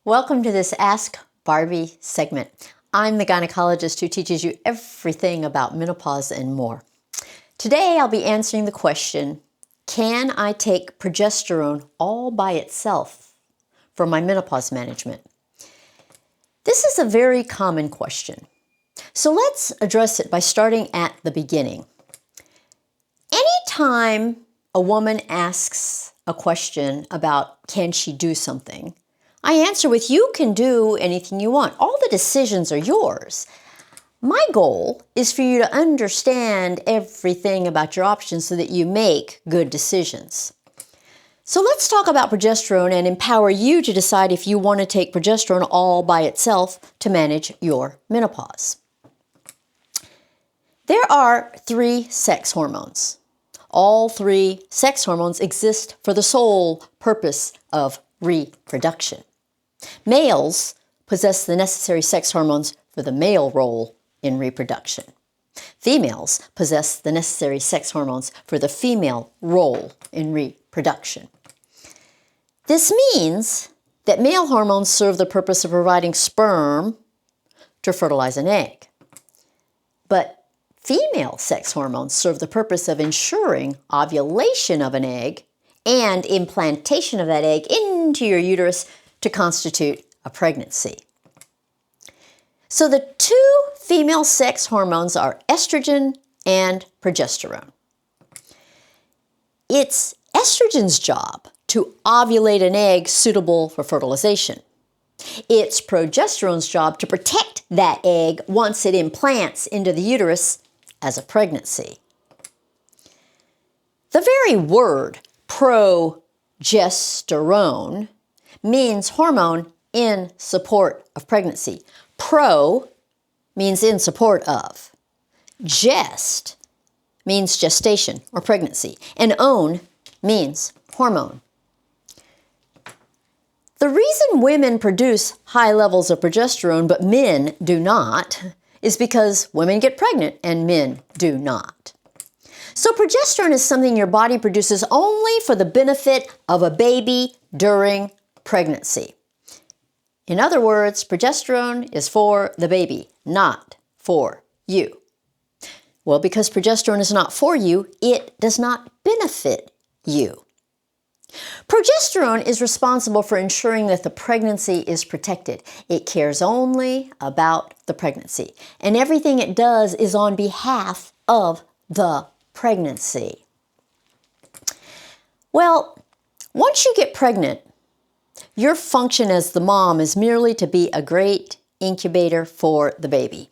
Welcome to this Ask Barbie segment. I'm the gynecologist who teaches you everything about menopause and more. Today I'll be answering the question, can I take progesterone all by itself for my menopause management? This is a very common question. So let's address it by starting at the beginning. Anytime a woman asks a question about can she do something, I answer with, you can do anything you want. All the decisions are yours. My goal is for you to understand everything about your options so that you make good decisions. So let's talk about progesterone and empower you to decide if you want to take progesterone all by itself to manage your menopause. There are 3 sex hormones. All 3 sex hormones exist for the sole purpose of reproduction. Males possess the necessary sex hormones for the male role in reproduction. Females possess the necessary sex hormones for the female role in reproduction. This means that male hormones serve the purpose of providing sperm to fertilize an egg. But female sex hormones serve the purpose of ensuring ovulation of an egg and implantation of that egg into your uterus to constitute a pregnancy. So the 2 female sex hormones are estrogen and progesterone. It's estrogen's job to ovulate an egg suitable for fertilization. It's progesterone's job to protect that egg once it implants into the uterus as a pregnancy. The very word progesterone means hormone in support of pregnancy. Pro means in support of. Gest means gestation or pregnancy. And own means hormone. The reason women produce high levels of progesterone but men do not is because women get pregnant and men do not. So progesterone is something your body produces only for the benefit of a baby during pregnancy. In other words, progesterone is for the baby, not for you. Well, because progesterone is not for you, it does not benefit you. Progesterone is responsible for ensuring that the pregnancy is protected. It cares only about the pregnancy, and everything it does is on behalf of the pregnancy. Well, once you get pregnant, your function as the mom is merely to be a great incubator for the baby.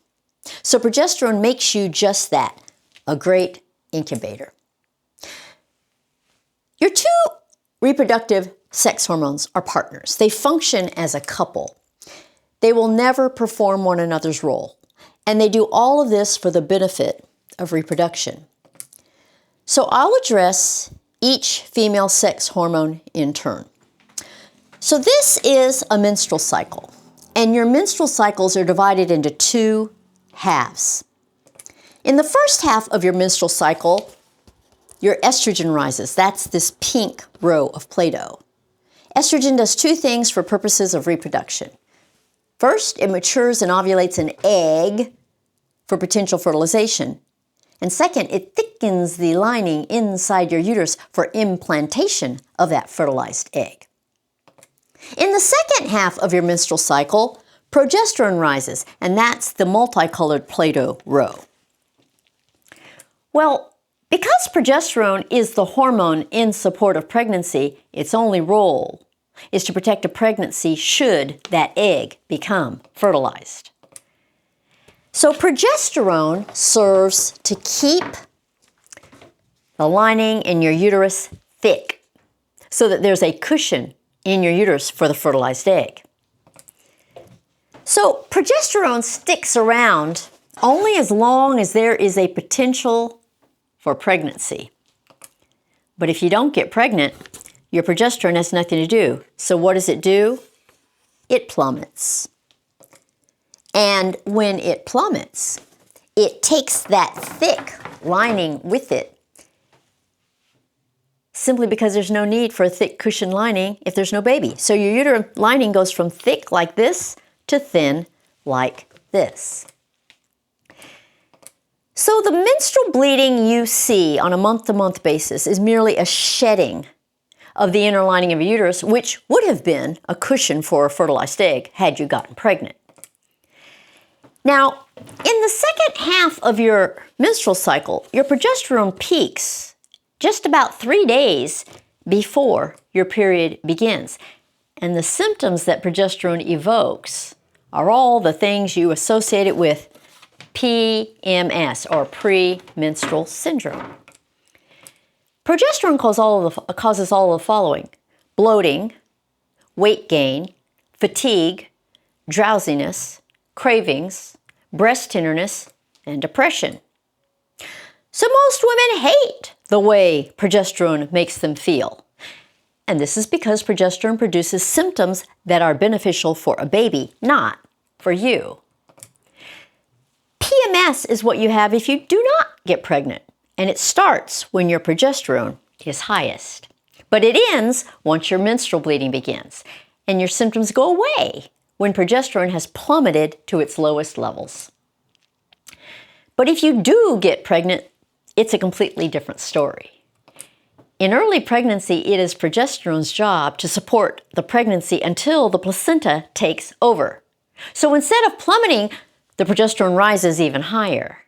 So progesterone makes you just that, a great incubator. Your 2 reproductive sex hormones are partners. They function as a couple. They will never perform one another's role, and they do all of this for the benefit of reproduction. So I'll address each female sex hormone in turn. So this is a menstrual cycle, and your menstrual cycles are divided into 2 halves. In the first half of your menstrual cycle, your estrogen rises. That's this pink row of Play-Doh. Estrogen does 2 things for purposes of reproduction. First, it matures and ovulates an egg for potential fertilization. And second, it thickens the lining inside your uterus for implantation of that fertilized egg. In the second half of your menstrual cycle, progesterone rises, and that's the multicolored Play-Doh row. Well, because progesterone is the hormone in support of pregnancy, its only role is to protect a pregnancy should that egg become fertilized. So progesterone serves to keep the lining in your uterus thick so that there's a cushion in your uterus for the fertilized egg. So progesterone sticks around only as long as there is a potential for pregnancy. But if you don't get pregnant, your progesterone has nothing to do. So what does it do? It plummets. And when it plummets, it takes that thick lining with it, simply because there's no need for a thick cushion lining if there's no baby. So your uterine lining goes from thick like this to thin like this. So the menstrual bleeding you see on a month-to-month basis is merely a shedding of the inner lining of your uterus, which would have been a cushion for a fertilized egg had you gotten pregnant. Now, in the second half of your menstrual cycle, your progesterone peaks just about 3 days before your period begins. And the symptoms that progesterone evokes are all the things you associate it with PMS, or premenstrual syndrome. Progesterone causes all of the following: bloating, weight gain, fatigue, drowsiness, cravings, breast tenderness, and depression. So most women hate the way progesterone makes them feel. And this is because progesterone produces symptoms that are beneficial for a baby, not for you. PMS is what you have if you do not get pregnant, and it starts when your progesterone is highest. But it ends once your menstrual bleeding begins, and your symptoms go away when progesterone has plummeted to its lowest levels. But if you do get pregnant, it's a completely different story. In early pregnancy, it is progesterone's job to support the pregnancy until the placenta takes over. So instead of plummeting, the progesterone rises even higher.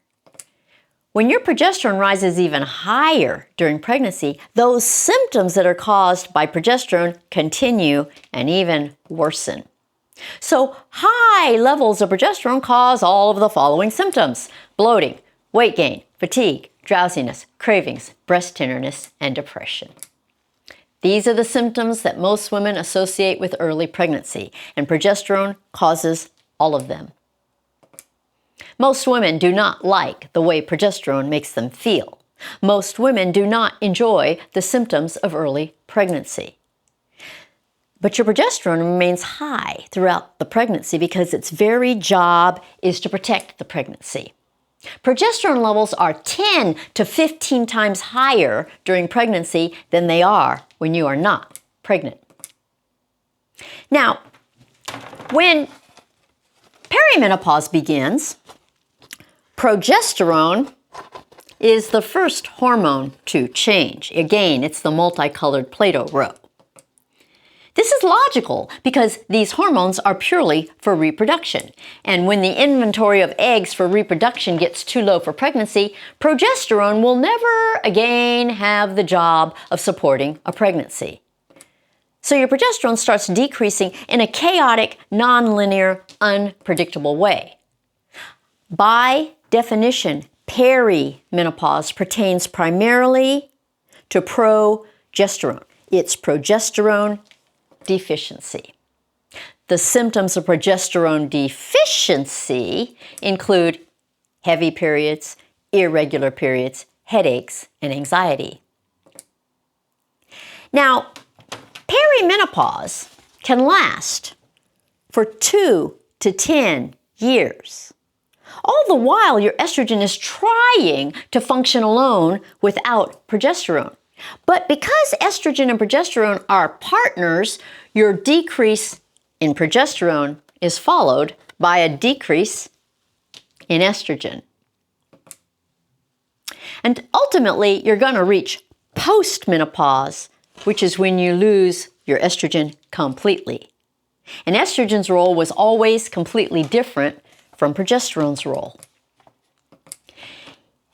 When your progesterone rises even higher during pregnancy, those symptoms that are caused by progesterone continue and even worsen. So high levels of progesterone cause all of the following symptoms: bloating, weight gain, fatigue, drowsiness, cravings, breast tenderness, and depression. These are the symptoms that most women associate with early pregnancy, and progesterone causes all of them. Most women do not like the way progesterone makes them feel. Most women do not enjoy the symptoms of early pregnancy. But your progesterone remains high throughout the pregnancy because its very job is to protect the pregnancy. Progesterone levels are 10 to 15 times higher during pregnancy than they are when you are not pregnant. Now, when perimenopause begins, progesterone is the first hormone to change. Again, it's the multicolored Play-Doh row. This is logical because these hormones are purely for reproduction. And when the inventory of eggs for reproduction gets too low for pregnancy, progesterone will never again have the job of supporting a pregnancy. So your progesterone starts decreasing in a chaotic, nonlinear, unpredictable way. By definition, perimenopause pertains primarily to progesterone. It's progesterone deficiency. The symptoms of progesterone deficiency include heavy periods, irregular periods, headaches, and anxiety. Now, perimenopause can last for 2 to 10 years. All the while, your estrogen is trying to function alone without progesterone. But because estrogen and progesterone are partners, your decrease in progesterone is followed by a decrease in estrogen. And ultimately, you're going to reach postmenopause, which is when you lose your estrogen completely. And estrogen's role was always completely different from progesterone's role.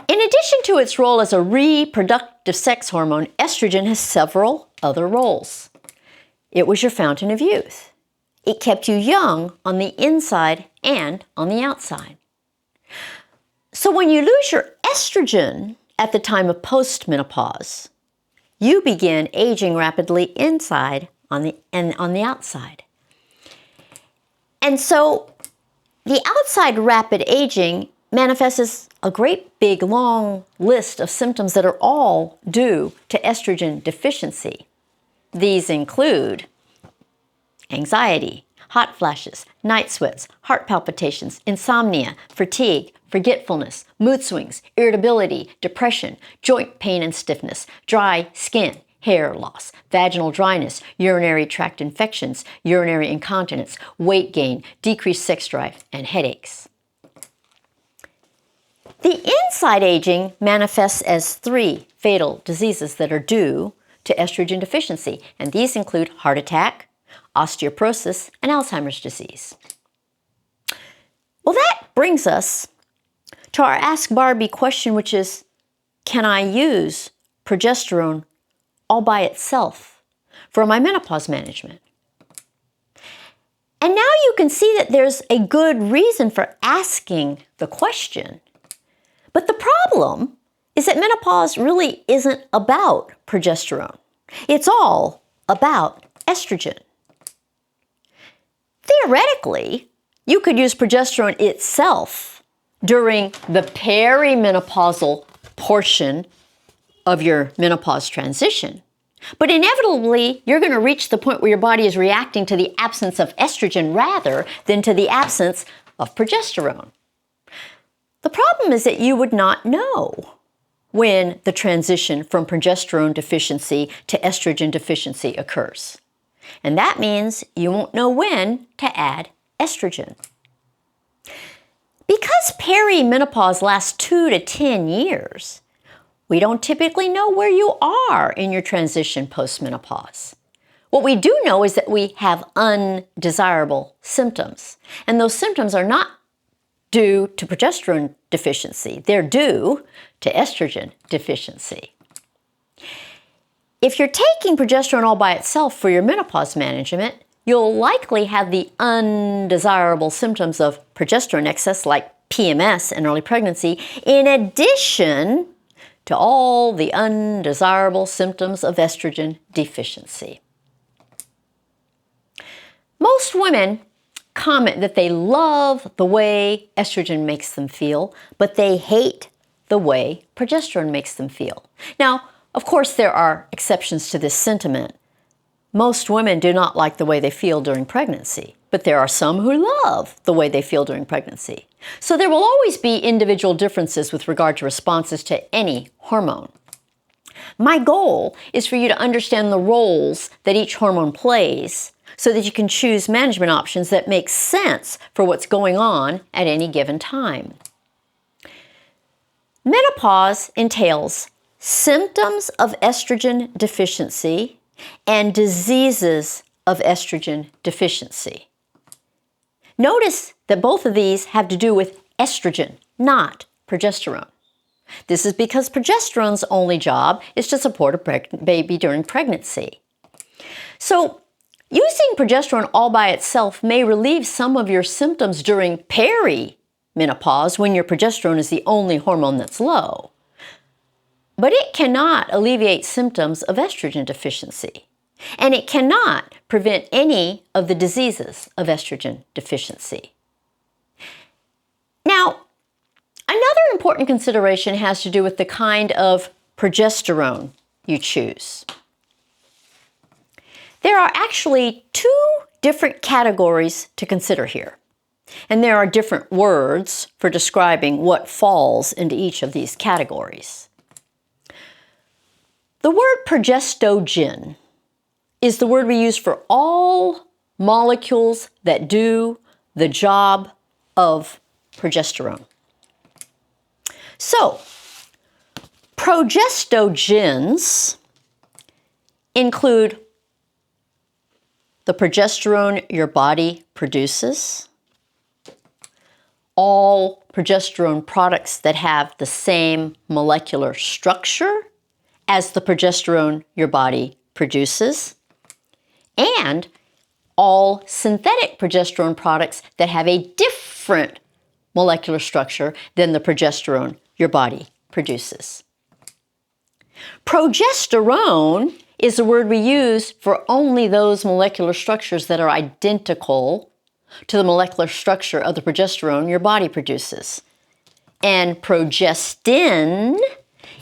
In addition to its role as a reproductive sex hormone, estrogen has several other roles. It was your fountain of youth. It kept you young on the inside and on the outside. So when you lose your estrogen at the time of postmenopause, you begin aging rapidly inside and on the outside. And so the outside rapid aging manifests as a great big long list of symptoms that are all due to estrogen deficiency. These include anxiety, hot flashes, night sweats, heart palpitations, insomnia, fatigue, forgetfulness, mood swings, irritability, depression, joint pain and stiffness, dry skin, hair loss, vaginal dryness, urinary tract infections, urinary incontinence, weight gain, decreased sex drive, and headaches. The inside aging manifests as 3 fatal diseases that are due to estrogen deficiency, and these include heart attack, osteoporosis, and Alzheimer's disease. Well, that brings us to our Ask Barbie question, which is, can I use progesterone all by itself for my menopause management? And now you can see that there's a good reason for asking the question. But the problem is that menopause really isn't about progesterone. It's all about estrogen. Theoretically, you could use progesterone itself during the perimenopausal portion of your menopause transition. But inevitably, you're going to reach the point where your body is reacting to the absence of estrogen rather than to the absence of progesterone. The problem is that you would not know when the transition from progesterone deficiency to estrogen deficiency occurs. And that means you won't know when to add estrogen. Because perimenopause lasts 2 to 10 years, we don't typically know where you are in your transition post-menopause. What we do know is that we have undesirable symptoms. And those symptoms are not due to progesterone deficiency. They're due to estrogen deficiency. If you're taking progesterone all by itself for your menopause management, you'll likely have the undesirable symptoms of progesterone excess like PMS and early pregnancy, in addition to all the undesirable symptoms of estrogen deficiency. Most women comment that they love the way estrogen makes them feel, but they hate the way progesterone makes them feel. Now, of course, there are exceptions to this sentiment. Most women do not like the way they feel during pregnancy, but there are some who love the way they feel during pregnancy. So there will always be individual differences with regard to responses to any hormone. My goal is for you to understand the roles that each hormone plays so that you can choose management options that make sense for what's going on at any given time. Menopause entails symptoms of estrogen deficiency and diseases of estrogen deficiency. Notice that both of these have to do with estrogen, not progesterone. This is because progesterone's only job is to support a baby during pregnancy. So, using progesterone all by itself may relieve some of your symptoms during perimenopause when your progesterone is the only hormone that's low. But it cannot alleviate symptoms of estrogen deficiency, and it cannot prevent any of the diseases of estrogen deficiency. Now, another important consideration has to do with the kind of progesterone you choose. There are actually 2 different categories to consider here, and there are different words for describing what falls into each of these categories. The word progestogen is the word we use for all molecules that do the job of progesterone. So, progestogens include the progesterone your body produces, all progesterone products that have the same molecular structure as the progesterone your body produces, and all synthetic progesterone products that have a different molecular structure than the progesterone your body produces. Progesterone is the word we use for only those molecular structures that are identical to the molecular structure of the progesterone your body produces. And progestin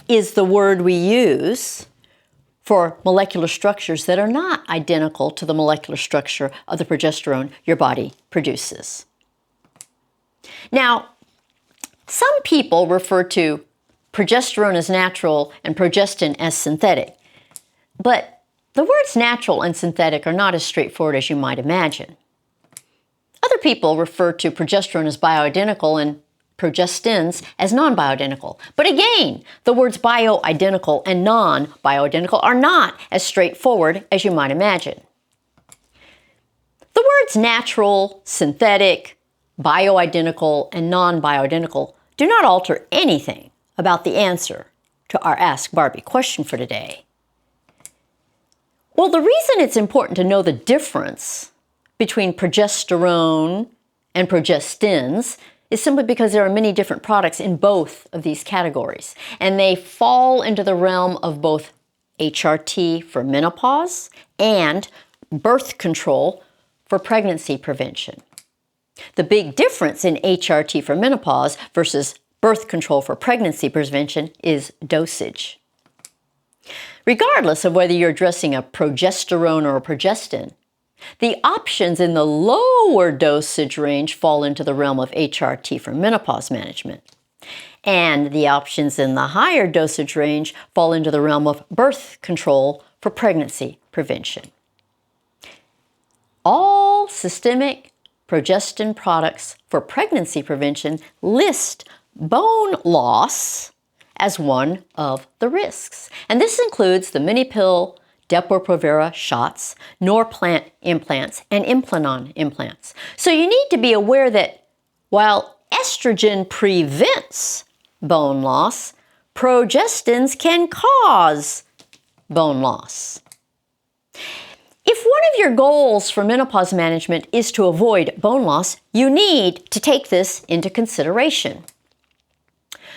is the word we use for molecular structures that are not identical to the molecular structure of the progesterone your body produces. Now, some people refer to progesterone as natural and progestin as synthetic. But the words natural and synthetic are not as straightforward as you might imagine. Other people refer to progesterone as bioidentical and progestins as non-bioidentical. But again, the words bioidentical and non-bioidentical are not as straightforward as you might imagine. The words natural, synthetic, bioidentical, and non-bioidentical do not alter anything about the answer to our Ask Barbie question for today. Well, the reason it's important to know the difference between progesterone and progestins is simply because there are many different products in both of these categories, and they fall into the realm of both HRT for menopause and birth control for pregnancy prevention. The big difference in HRT for menopause versus birth control for pregnancy prevention is dosage. Regardless of whether you're addressing a progesterone or a progestin, the options in the lower dosage range fall into the realm of HRT for menopause management, and the options in the higher dosage range fall into the realm of birth control for pregnancy prevention. All systemic progestin products for pregnancy prevention list bone loss as one of the risks. And this includes the mini-pill Depo-Provera shots, Norplant implants, and Implanon implants. So you need to be aware that while estrogen prevents bone loss, progestins can cause bone loss. If one of your goals for menopause management is to avoid bone loss, you need to take this into consideration.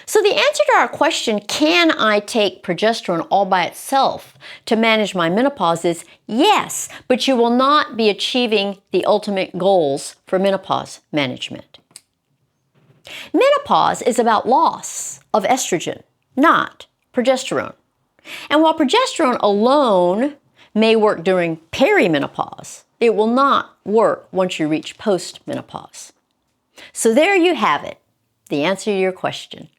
So the answer to our question, can I take progesterone all by itself to manage my menopause, is yes, but you will not be achieving the ultimate goals for menopause management. Menopause is about loss of estrogen, not progesterone. And while progesterone alone may work during perimenopause, it will not work once you reach postmenopause. So there you have it, the answer to your question.